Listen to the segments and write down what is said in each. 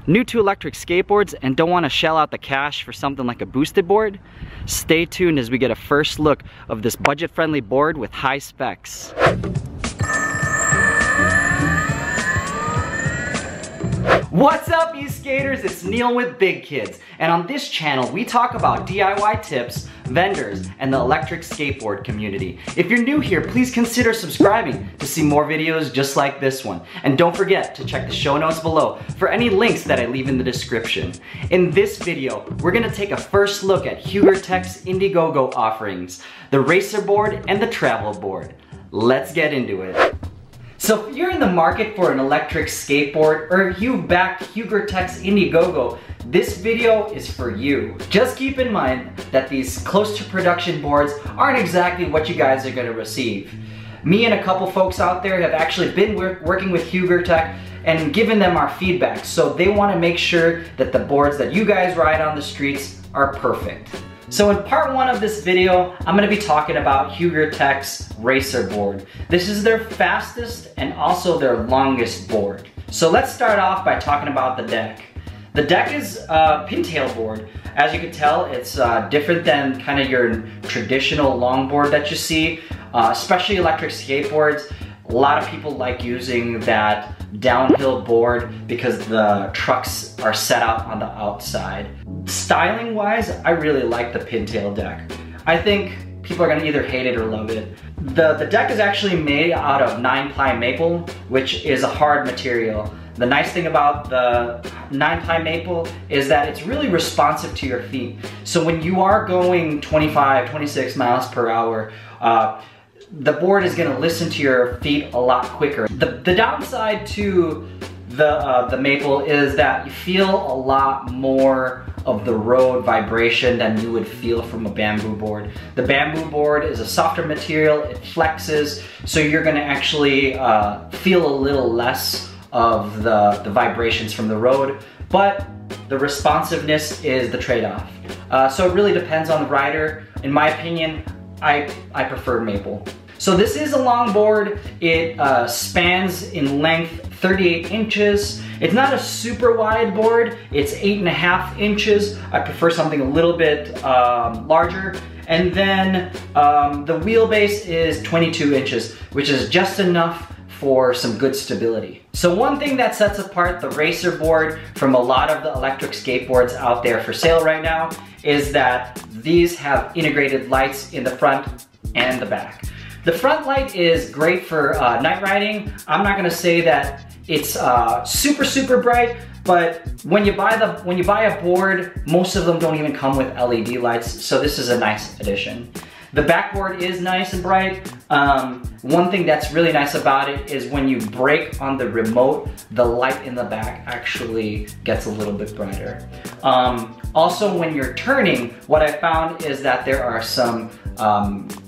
New to electric skateboards and don't want to shell out the cash for something like a boosted board? Stay tuned as we get a first look of this budget-friendly board with high specs. What's up, you skaters? It's Neil with Big Kids, and on this channel we talk about DIY tips, vendors, and the electric skateboard community. If you're new here, please consider subscribing to see more videos just like this one. And don't forget to check the show notes below for any links that I leave in the description. In this video, we're gonna take a first look at HugerTech's Indiegogo offerings, the racer board and the travel board. Let's get into it. So if you're in the market for an electric skateboard, or if you've backed HugerTech's Indiegogo, this video is for you. Just keep in mind that these close to production boards aren't exactly what you guys are gonna receive. Me and a couple folks out there have actually been working with HugerTech and given them our feedback, so they wanna make sure that the boards that you guys ride on the streets are perfect. So in part one of this video, I'm gonna be talking about HugerTech's racer board. This is their fastest and also their longest board. So let's start off by talking about the deck. The deck is a pintail board. As you can tell, it's different than kind of your traditional longboard that you see, especially electric skateboards. A lot of people like using that downhill board because the trucks are set up on the outside. Styling wise, I really like the pintail deck. I think people are gonna either hate it or love it. The deck is actually made out of 9-ply maple, which is a hard material. The nice thing about the 9-ply maple is that it's really responsive to your feet. So when you are going 25, 26 miles per hour, the board is gonna listen to your feet a lot quicker. The downside to the maple is that you feel a lot more of the road vibration than you would feel from a bamboo board. The bamboo board is a softer material, it flexes, so you're gonna actually feel a little less of the vibrations from the road, but the responsiveness is the trade-off. So it really depends on the rider. In my opinion, I prefer maple. So this is a long board. It spans in length 38 inches. It's not a super wide board. It's 8.5 inches. I prefer something a little bit larger. And then the wheelbase is 22 inches, which is just enough for some good stability. So one thing that sets apart the racer board from a lot of the electric skateboards out there for sale right now is that these have integrated lights in the front and the back. The front light is great for night riding. I'm not gonna say that it's super bright, but when you buy a board, most of them don't even come with LED lights, so this is a nice addition. The backboard is nice and bright. One thing that's really nice about it is when you brake on the remote, the light in the back actually gets a little bit brighter. Also, when you're turning, what I found is that there are some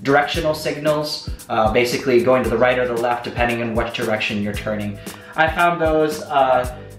directional signals, basically going to the right or the left depending on which direction you're turning. I found those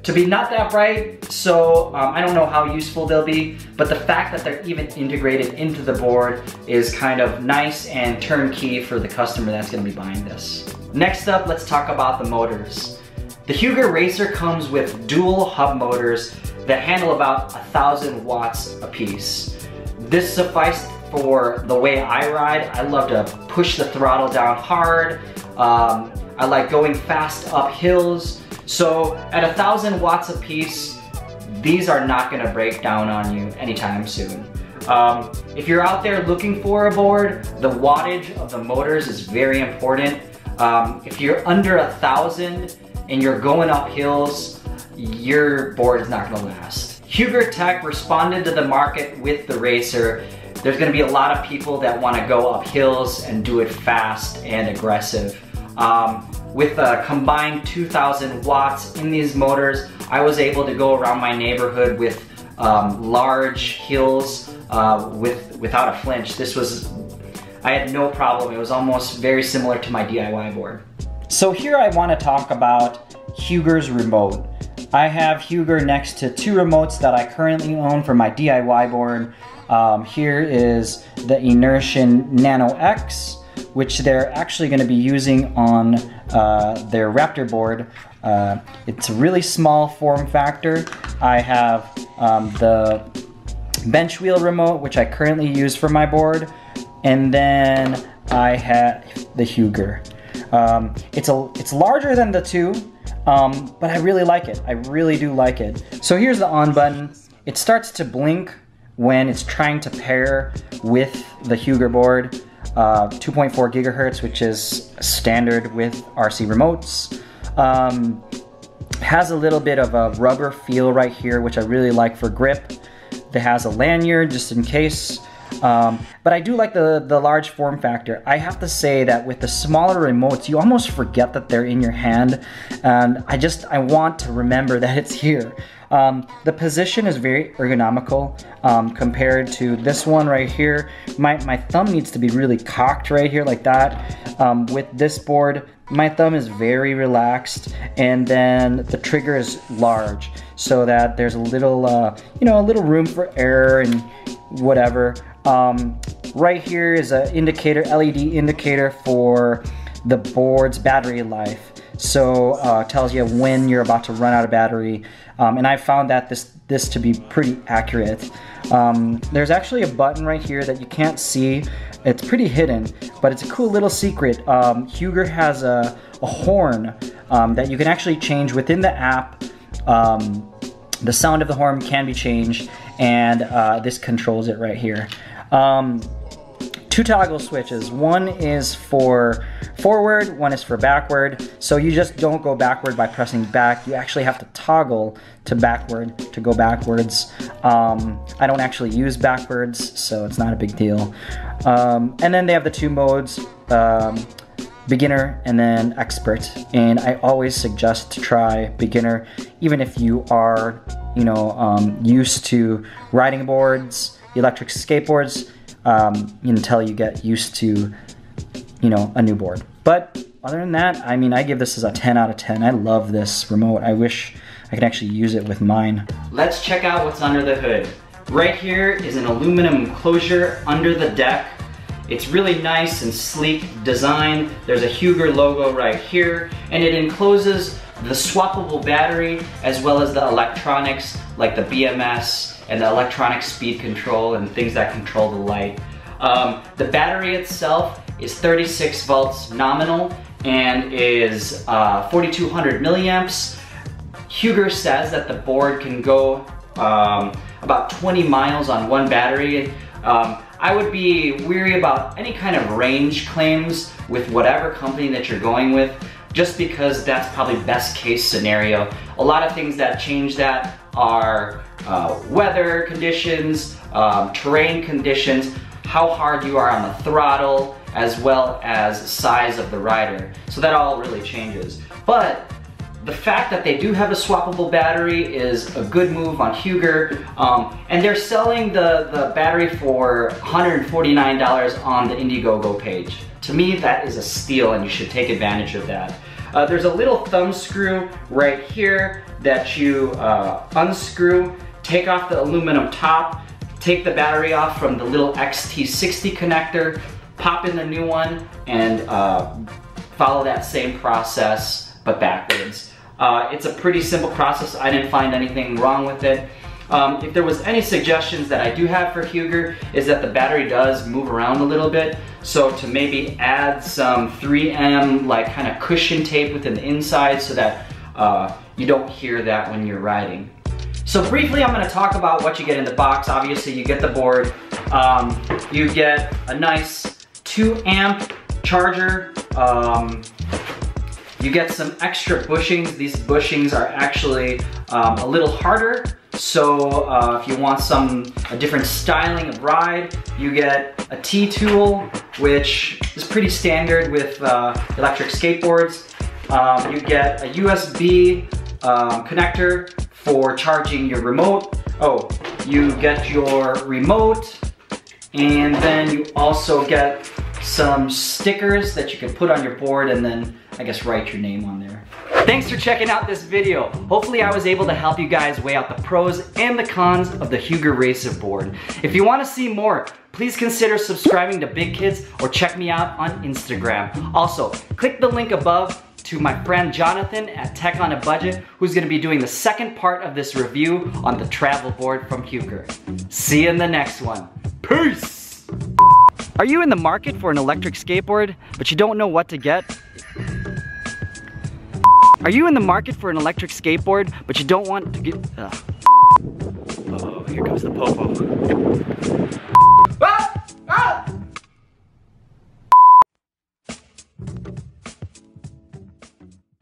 to be not that bright, so I don't know how useful they'll be, but the fact that they're even integrated into the board is kind of nice and turnkey for the customer that's gonna be buying this. Next up, let's talk about the motors. The Huger Racer comes with dual hub motors that handle about 1,000 watts apiece. This sufficed for the way I ride. I love to push the throttle down hard. I like going fast up hills. So at 1,000 watts apiece, these are not gonna break down on you anytime soon. If you're out there looking for a board, the wattage of the motors is very important. If you're under 1,000 and you're going up hills, your board is not gonna last. Huger Tech responded to the market with the Racer. There's gonna be a lot of people that wanna go up hills and do it fast and aggressive. With a combined 2,000 watts in these motors, I was able to go around my neighborhood with large hills without a flinch. I had no problem. It was almost very similar to my DIY board. So here I want to talk about Huger's remote. I have Huger next to two remotes that I currently own for my DIY board. Here is the Inertian Nano X, which they're actually going to be using on their Raptor board. It's a really small form factor. I have the bench wheel remote, which I currently use for my board, and then I have the Huger. It's larger than the two, but I really like it. I really do like it. So here's the on button. It starts to blink when it's trying to pair with the Huger board. 2.4 gigahertz, which is standard with RC remotes. Has a little bit of a rubber feel right here, which I really like for grip. It has a lanyard just in case. But I do like the large form factor. I have to say that with the smaller remotes, you almost forget that they're in your hand. And I want to remember that it's here. The position is very ergonomical compared to this one right here. My thumb needs to be really cocked right here like that. With this board, my thumb is very relaxed, and then the trigger is large so that there's a little, a little room for error and whatever. Right here is an indicator, LED indicator for the board's battery life. So it tells you when you're about to run out of battery. And I found that this to be pretty accurate. There's actually a button right here that you can't see. It's pretty hidden, but it's a cool little secret. Huger has a horn that you can actually change within the app. The sound of the horn can be changed, and this controls it right here. Two toggle switches. One is for forward, one is for backward. So you just don't go backward by pressing back. You actually have to toggle to backward to go backwards. I don't actually use backwards, so it's not a big deal. And then they have the two modes, beginner and then expert. And I always suggest to try beginner, even if you are, used to riding boards, electric skateboards, until you get used to, a new board. But other than that, I give this as a 10 out of 10. I love this remote. I wish I could actually use it with mine. Let's check out what's under the hood. Right here is an aluminum enclosure under the deck. It's really nice and sleek design. There's a Huger logo right here, and it encloses the swappable battery as well as the electronics like the BMS and the electronic speed control and things that control the light. The battery itself is 36 volts nominal and is 4,200 milliamps. Huger says that the board can go about 20 miles on one battery. I would be weary about any kind of range claims with whatever company that you're going with, just because that's probably best case scenario. A lot of things that change that are weather conditions, terrain conditions, how hard you are on the throttle, as well as size of the rider. So that all really changes. But the fact that they do have a swappable battery is a good move on Huger, and they're selling the battery for $149 on the Indiegogo page. To me, that is a steal, and you should take advantage of that. There's a little thumb screw right here that you unscrew, take off the aluminum top, take the battery off from the little XT60 connector, pop in the new one, and follow that same process, but backwards. It's a pretty simple process. I didn't find anything wrong with it. If there was any suggestions that I do have for Huger is that the battery does move around a little bit. So to maybe add some 3M like kind of cushion tape within the inside so that you don't hear that when you're riding. So briefly, I'm going to talk about what you get in the box. Obviously, you get the board, You get a nice 2 amp charger. You get some extra bushings. These bushings are actually a little harder. So if you want a different styling of ride, you get a T-tool, which is pretty standard with electric skateboards. You get a USB connector for charging your remote. Oh, you get your remote, and then you also get some stickers that you can put on your board and then I guess write your name on there. Thanks for checking out this video. Hopefully I was able to help you guys weigh out the pros and the cons of the Huger Racer board. If you want to see more, please consider subscribing to Big Kids or check me out on Instagram. Also, click the link above to my friend Jonathan at Tech on a Budget, who's going to be doing the second part of this review on the travel board from Huger. See you in the next one. Peace! Are you in the market for an electric skateboard, but you don't know what to get? Are you in the market for an electric skateboard, but you don't want to get... Oh, here comes the popo.